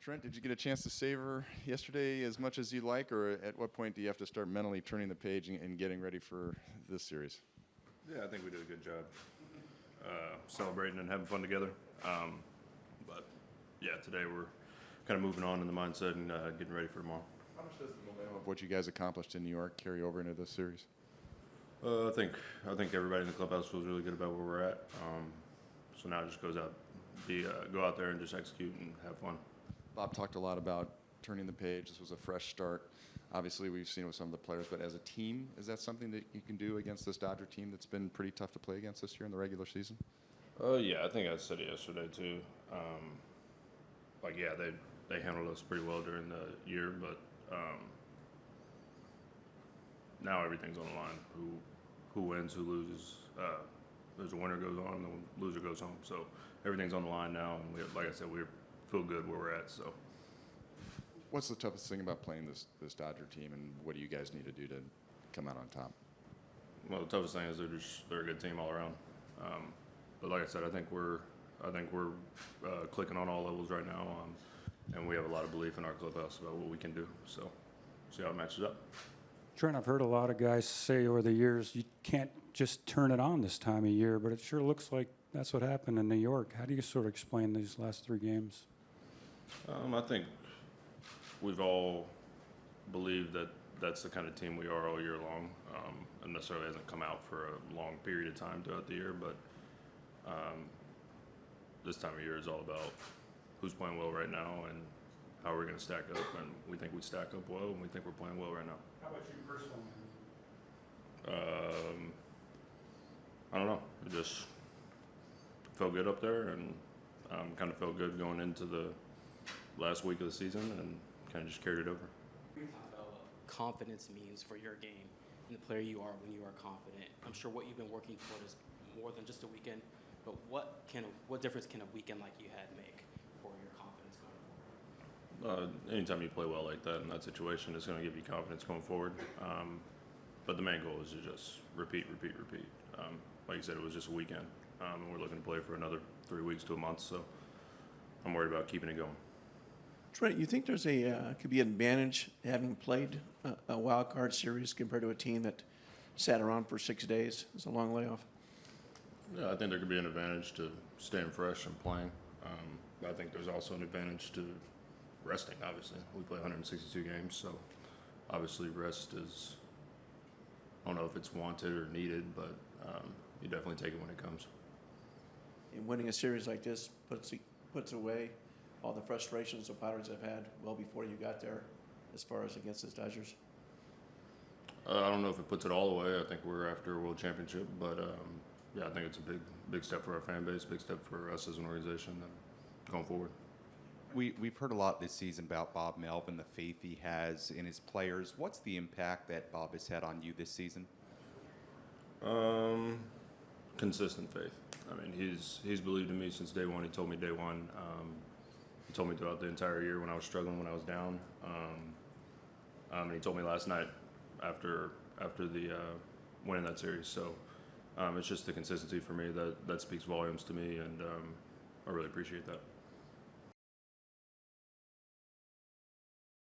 Trent, did you get a chance to savor yesterday as much as you like, or at what point do you have to start mentally turning the page and getting ready for this series? Yeah, I think we did a good job celebrating and having fun together. But yeah, today we're kind of moving on in the mindset and getting ready for tomorrow. How much does the momentum of what you guys accomplished in New York carry over into this series? I think everybody in the clubhouse feels really good about where we're at. So now it just goes out, go out there and just execute and have fun. Bob talked a lot about turning the page. This was a fresh start. Obviously, we've seen it with some of the players, but as a team, is that something that you can do against this Dodger team that's been pretty tough to play against this year in the regular season? Yeah, I think I said it yesterday too. They handled us pretty well during the year, but now everything's on the line. Who wins, who loses. There's a winner goes on, the loser goes home. So everything's on the line now, and like I said, we feel good where we're at. So, what's the toughest thing about playing this Dodger team, and what do you guys need to do to come out on top? Well, the toughest thing is they're a good team all around. But like I said, I think we're clicking on all levels right now, and we have a lot of belief in our clubhouse about what we can do. So, see how it matches up. Trent, I've heard a lot of guys say over the years, you can't just turn it on this time of year, but it sure looks like that's what happened in New York. How do you sort of explain these last 3 games? I think we've all believed that that's the kind of team we are all year long. It necessarily hasn't come out for a long period of time throughout the year, but this time of year is all about who's playing well right now and how we're going to stack up. And we think we stack up well, and we think we're playing well right now. How about you personally? I don't know. It just felt good up there, and kind of felt good going into the last week of the season, and kind of just carried it over. About what confidence means for your game and the player you are when you are confident. I'm sure what you've been working toward is more than just a weekend, but what difference can a weekend like you had make for your confidence going forward? Anytime you play well like that in that situation, it's going to give you confidence going forward. But the main goal is to just repeat. Like you said, it was just a weekend, and we're looking to play for another 3 weeks to a month, so I'm worried about keeping it going. Trent, you think there's could be an advantage having played a wild card series compared to a team that sat around for 6 days? It's a long layoff. Yeah, I think there could be an advantage to staying fresh and playing. But I think there's also an advantage to resting, obviously. We play 162 games, so obviously rest is, I don't know if it's wanted or needed, but you definitely take it when it comes. And winning a series like this puts away all the frustrations the Padres have had well before you got there as far as against the Dodgers. I don't know if it puts it all away. I think we're after a world championship, but yeah, I think it's a big step for our fan base, big step for us as an organization going forward. We've heard a lot this season about Bob Melvin, the faith he has in his players. What's the impact that Bob has had on you this season? Consistent faith. I mean, he's believed in me since day one. He told me day one. He told me throughout the entire year when I was struggling, when I was down. And he told me last night after the winning that series. So it's just the consistency for me that speaks volumes to me, and I really appreciate that.